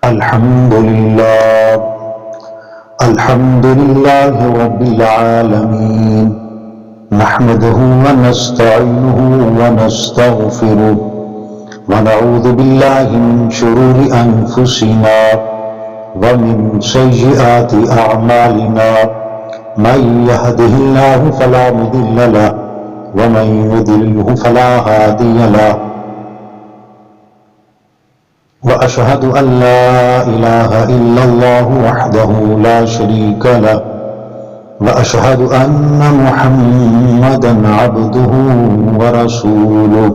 الحمد لله رب العالمين نحمده ونستعينه ونستغفره ونعوذ بالله من شرور أنفسنا ومن سيئات أعمالنا من يهده الله فلا مضل له ومن يضلله فلا هادي له وأشهد أن لا إله إلا الله وحده لا شريك له وأشهد أن محمدا عبده ورسوله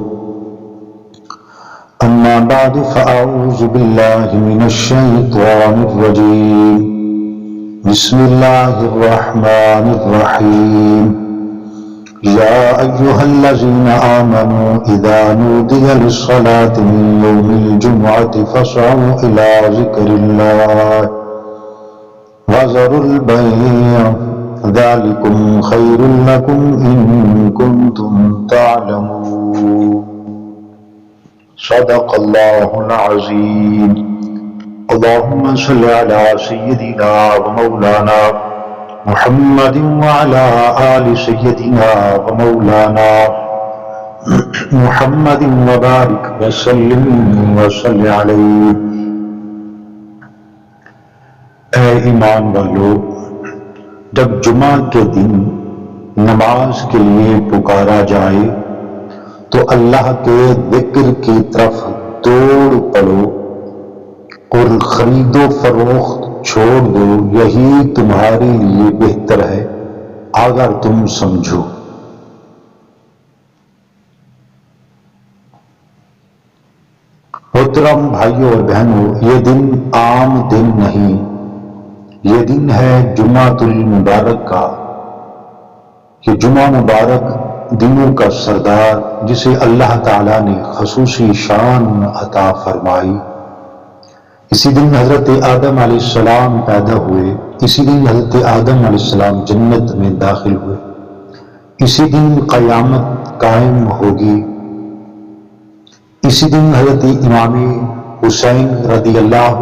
أما بعد فأعوذ بالله من الشيطان الرجيم بسم الله الرحمن الرحيم يا أيها الذين آمنوا إذا نودي للصلاة من يوم الجمعة فاسعوا إلى ذكر الله وذروا البيع ذلكم خير لكم إن كنتم تعلمون صدق الله العظيم اللهم صل على سيدنا ومولانا محمد وعلى آل سيدنا ومولانا محمد وبارك وسلم وصل علیہ۔ اے ایمان والو، جب جمعہ کے دن نماز کے لیے پکارا جائے تو اللہ کے ذکر کی طرف دوڑ پڑو اور خرید و فروخت چھوڑ دو، یہی تمہارے لیے بہتر ہے اگر تم سمجھو۔ محترم بھائیوں اور بہنوں، یہ دن عام دن نہیں، یہ دن ہے جمعۃ المبارک کا۔ یہ جمعہ مبارک دنوں کا سردار، جسے اللہ تعالیٰ نے خصوصی شان عطا فرمائی۔ اسی دن حضرت آدم علیہ السلام پیدا ہوئے، اسی دن حضرت آدم علیہ السلام جنت میں داخل ہوئے، اسی دن قیامت قائم ہوگی، اسی دن حضرت امام حسین رضی اللہ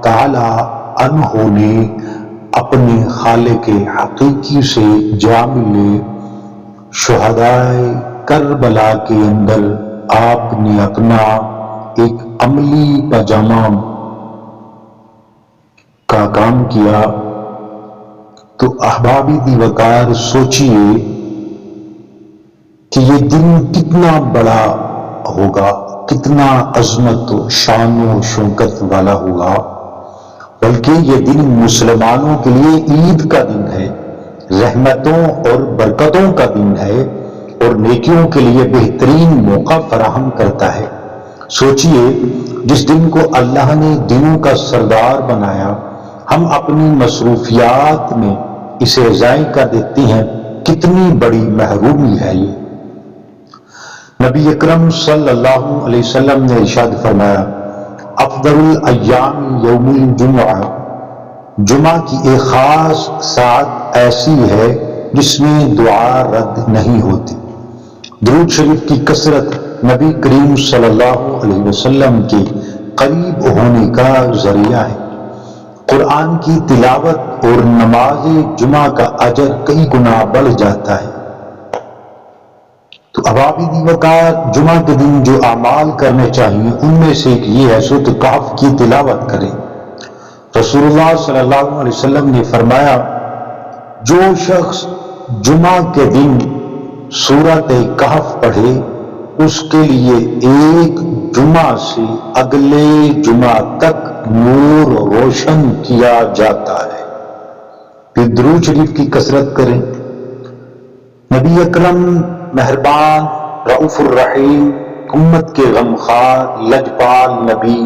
تعالی عنہ نے اپنے خالق حقیقی سے جا ملے۔ شہدائے کربلا کے اندر آپ نے اپنا ایک عملی پاجامہ کا کام کیا۔ تو احباب وقار، سوچئے کہ یہ دن کتنا بڑا ہوگا، کتنا عظمت و شان و شوکت والا ہوگا۔ بلکہ یہ دن مسلمانوں کے لیے عید کا دن ہے، رحمتوں اور برکتوں کا دن ہے، اور نیکیوں کے لیے بہترین موقع فراہم کرتا ہے۔ سوچئے، جس دن کو اللہ نے دنوں کا سردار بنایا، ہم اپنی مصروفیات میں اسے ضائع کر دیتے ہیں، کتنی بڑی محرومی ہے یہ۔ نبی اکرم صلی اللہ علیہ وسلم نے ارشاد فرمایا، افضل الایام یوم الجمعہ، جمعہ کی ایک خاص ساعت ایسی ہے جس میں دعا رد نہیں ہوتی۔ درود شریف کی کثرت نبی کریم صلی اللہ علیہ وسلم کے قریب ہونے کا ذریعہ ہے۔ قرآن کی تلاوت اور نماز جمعہ کا اجر کئی گنا بڑھ جاتا ہے۔ تو عبادی وقار، جمعہ کے دن جو اعمال کرنے چاہیے ان میں سے ایک یہ ہے سورۃ کہف کی تلاوت کریں۔ رسول اللہ صلی اللہ علیہ وسلم نے فرمایا، جو شخص جمعہ کے دن سورۃ کہف پڑھے اس کے لیے ایک جمعہ سے اگلے جمعہ تک نور روشن کیا جاتا ہے۔ پھر درود شریف کی کثرت کریں۔ نبی اکرم مہربان، رؤوف الرحیم، امت کے غمخوار، لجپال نبی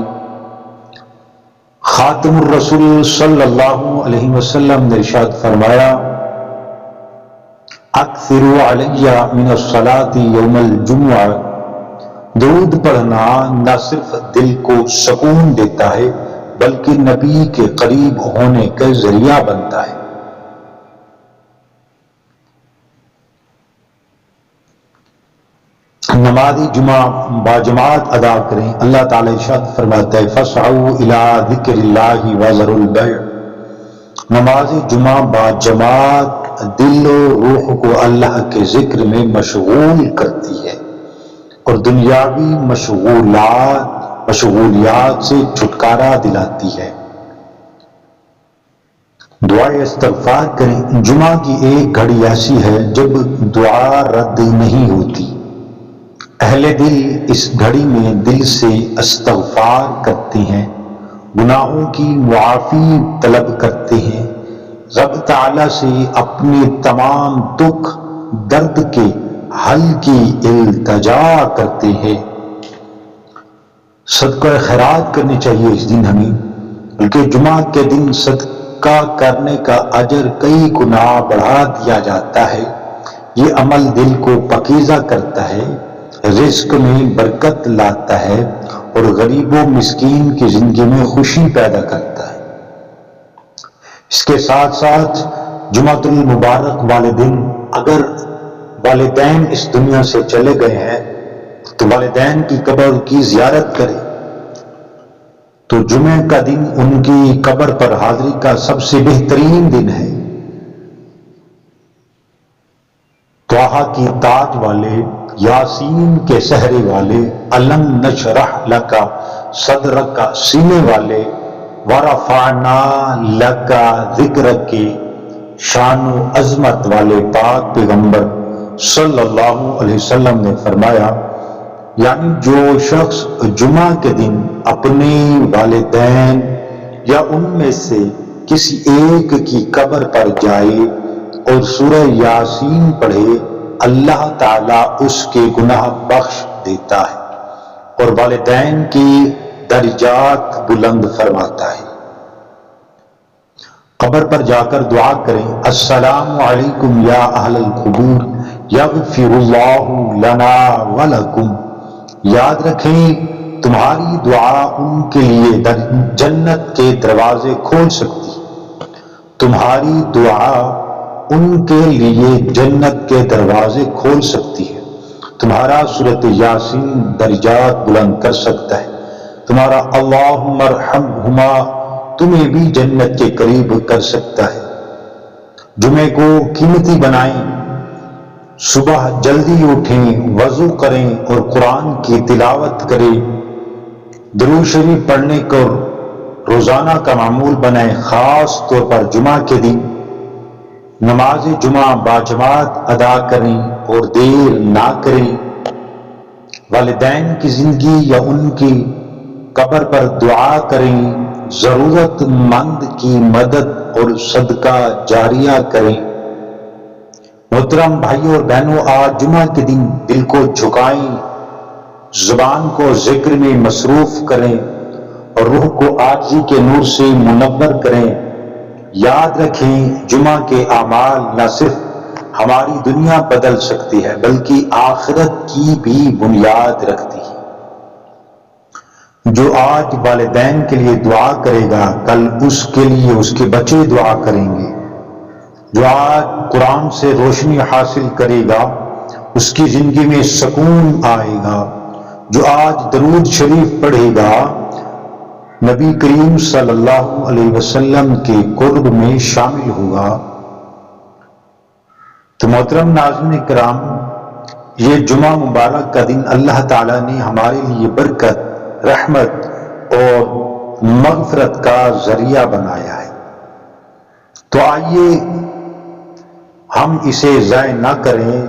خاتم الرسول صلی اللہ علیہ وسلم نے ارشاد فرمایا، اکثروا علی من الصلاۃ یوم الجمعہ، درود پڑھنا نہ صرف دل کو سکون دیتا ہے بلکہ نبی کے قریب ہونے کا ذریعہ بنتا ہے۔ نماز جمعہ باجماعت ادا کریں۔ اللہ تعالیٰ ارشاد فرماتا ہے فَاسْعَوْا إِلَىٰ ذِكْرِ اللَّهِ وَذَرُوا الْبَيْعَ۔ نماز جمعہ باجماعت دل و روح کو اللہ کے ذکر میں مشغول کرتی ہے اور دنیاوی مشغولیات سے چھٹکارا دلاتی ہے۔ دعائے استغفار کریں۔ جمعہ کی ایک گھڑی ایسی ہے جب دعا رد نہیں ہوتی۔ اہل دل اس گھڑی میں دل سے استغفار کرتے ہیں، گناہوں کی معافی طلب کرتے ہیں، رب تعالیٰ سے اپنے تمام دکھ درد کے حل کی التجا کرتے ہیں۔ صدقہ خیرات کرنی چاہیے اس دن ہمیں، بلکہ جمعہ کے دن صدقہ کرنے کا اجر کئی گنا بڑھا دیا جاتا ہے۔ یہ عمل دل کو پاکیزہ کرتا ہے، رزق میں برکت لاتا ہے اور غریب و مسکین کی زندگی میں خوشی پیدا کرتا ہے۔ اس کے ساتھ ساتھ جمعۃ المبارک والے دن اگر والدین اس دنیا سے چلے گئے ہیں تو والدین کی قبر کی زیارت کریں۔ تو جمعہ کا دن ان کی قبر پر حاضری کا سب سے بہترین دن ہے۔ طٰہٰ کی تاج والے، یاسین کے سحرے والے، الم نشرح لک صدرک سینے والے، ورفعنا لک ذکرک کے شان و عظمت والے پاک پیغمبر صلی اللہ علیہ وسلم نے فرمایا، یعنی جو شخص جمعہ کے دن اپنے والدین یا ان میں سے کسی ایک کی قبر پر جائے اور سورہ یاسین پڑھے، اللہ تعالیٰ اس کے گناہ بخش دیتا ہے اور والدین کی درجات بلند فرماتا ہے۔ قبر پر جا کر دعا کریں، السلام علیکم یا اہل القبور یغفر اللہ لنا ولکم۔ یاد رکھیں تمہاری دعا ان کے لیے جنت کے دروازے کھول سکتی ہے۔ تمہاری دعا ان کے لیے جنت کے دروازے کھول سکتی ہے۔ تمہارا سورۃ یاسین درجات بلند کر سکتا ہے۔ تمہارا اللہم ارحمہما تمہیں بھی جنت کے قریب کر سکتا ہے۔ جمعے کو قیمتی بنائیں، صبح جلدی اٹھیں، وضو کریں اور قرآن کی تلاوت کریں۔ درود شریف پڑھنے کو روزانہ کا معمول بنائیں، خاص طور پر جمعہ کے دن نماز جمعہ باجماعت ادا کریں اور دیر نہ کریں۔ والدین کی زندگی یا ان کی قبر پر دعا کریں، ضرورت مند کی مدد اور صدقہ جاریہ کریں۔ محترم بھائیوں اور بہنوں، آج جمعہ کے دن دل کو جھکائیں، زبان کو ذکر میں مصروف کریں اور روح کو عاجزی کے نور سے منور کریں۔ یاد رکھیں جمعہ کے اعمال نہ صرف ہماری دنیا بدل سکتی ہے بلکہ آخرت کی بھی بنیاد رکھتی ہے۔ جو آج والدین کے لیے دعا کرے گا کل اس کے لیے اس کے بچے دعا کریں گے۔ جو آج قرآن سے روشنی حاصل کرے گا اس کی زندگی میں سکون آئے گا۔ جو آج درود شریف پڑھے گا نبی کریم صلی اللہ علیہ وسلم کے قرب میں شامل ہوگا۔ تو محترم ناظرین کرام، یہ جمعہ مبارک کا دن اللہ تعالیٰ نے ہمارے لیے برکت، رحمت اور مغفرت کا ذریعہ بنایا ہے۔ تو آئیے ہم اسے ضائع نہ کریں،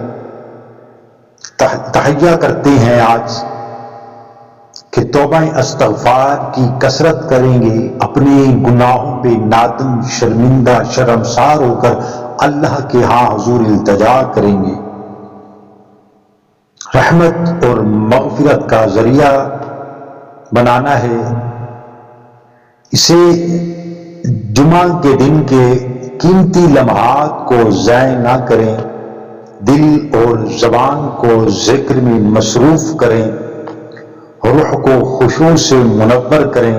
تہیہ کرتے ہیں آج کہ توبہ استغفار کی کثرت کریں گے، اپنے گناہوں پہ نادم، شرمندہ، شرمسار ہو کر اللہ کے ہاں حضور التجا کریں گے۔ رحمت اور مغفرت کا ذریعہ بنانا ہے۔ اسے جمعہ کے دن کے قیمتی لمحات کو ضائع نہ کریں، دل اور زبان کو ذکر میں مصروف کریں، روح کو خشوع سے منور کریں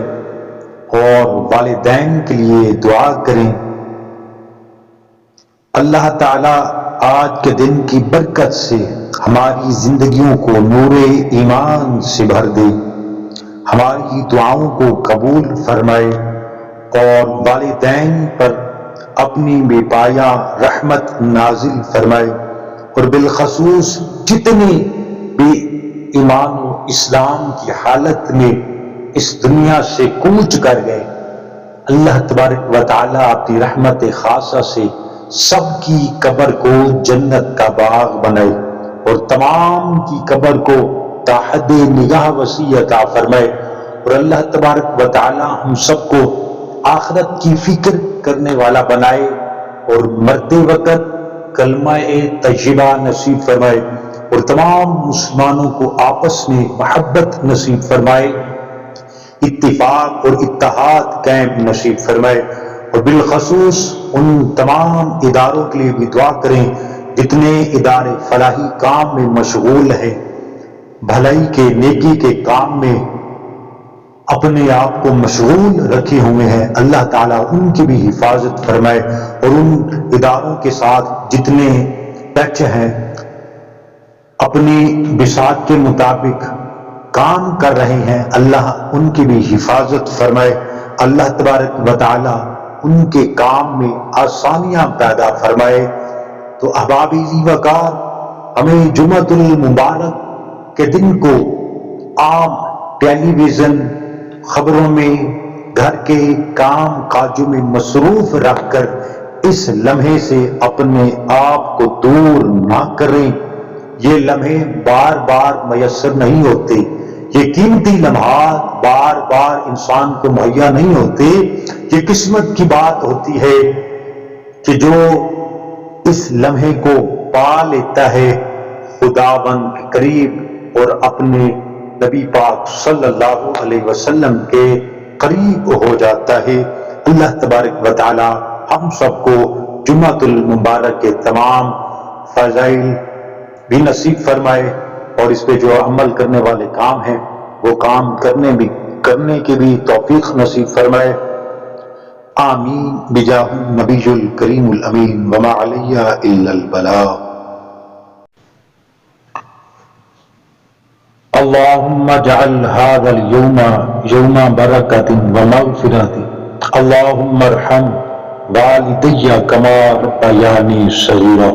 اور والدین کے لیے دعا کریں۔ اللہ تعالیٰ آج کے دن کی برکت سے ہماری زندگیوں کو نور ایمان سے بھر دے، ہماری دعاؤں کو قبول فرمائے اور والدین پر اپنی بے پایا رحمت نازل فرمائے، اور بالخصوص جتنے بھی ایمان و اسلام کی حالت میں اس دنیا سے کوچ کر گئے، اللہ تبارک و تعالیٰ اپنی رحمت خاصہ سے سب کی قبر کو جنت کا باغ بنائے اور تمام کی قبر کو تا حد نگاہ وسیع عطا فرمائے، اور اللہ تبارک و تعالیٰ ہم سب کو آخرت کی فکر کرنے والا بنائے اور مرتے وقت کلمہ طیبہ نصیب فرمائے، اور تمام مسلمانوں کو آپس میں محبت نصیب فرمائے، اتفاق اور اتحاد قائم نصیب فرمائے، اور بالخصوص ان تمام اداروں کے لیے بھی دعا کریں جتنے ادارے فلاحی کام میں مشغول ہیں، بھلائی کے نیکی کے کام میں اپنے آپ کو مشغول رکھے ہوئے ہیں، اللہ تعالیٰ ان کی بھی حفاظت فرمائے، اور ان اداروں کے ساتھ جتنے ٹچ ہیں، اپنی بساط کے مطابق کام کر رہے ہیں، اللہ ان کی بھی حفاظت فرمائے، اللہ تبارک و تعالیٰ ان کے کام میں آسانیاں پیدا فرمائے۔ تو احبابی وقار، ہمیں جمعۃ المبارک کے دن کو عام ٹیلی ویژن خبروں میں گھر کے کام کاجوں میں مصروف رکھ کر اس لمحے سے اپنے آپ کو دور نہ کریں۔ یہ لمحے بار بار میسر نہیں ہوتے، یہ قیمتی لمحات بار بار انسان کو مہیا نہیں ہوتے۔ یہ قسمت کی بات ہوتی ہے کہ جو اس لمحے کو پا لیتا ہے خداوند کے قریب اور اپنے نبی پاک صلی اللہ علیہ وسلم کے قریب ہو جاتا ہے۔ اللہ تبارک و تعالی ہم سب کو جمعۃ المبارک کے تمام فضائل بھی نصیب فرمائے، اور اس پہ جو عمل کرنے والے کام ہیں وہ کام کرنے کی بھی توفیق نصیب فرمائے۔ آمین بجاہ النبی الکریم الامین وما علیہ الا البلاغ۔ اللهم اجعل هذا اليوم يوم بركة ومغفرة، اللهم ارحم والدي كما ربياني صغيرا۔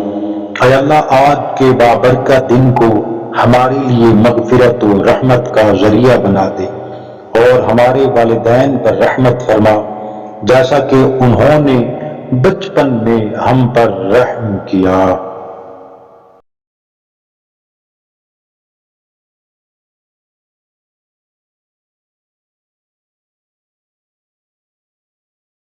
اے اللہ، آج کے بابرکت دن کو ہمارے لیے مغفرت و رحمت کا ذریعہ بنا دے، اور ہمارے والدین پر رحمت فرما جیسا کہ انہوں نے بچپن میں ہم پر رحم کیا۔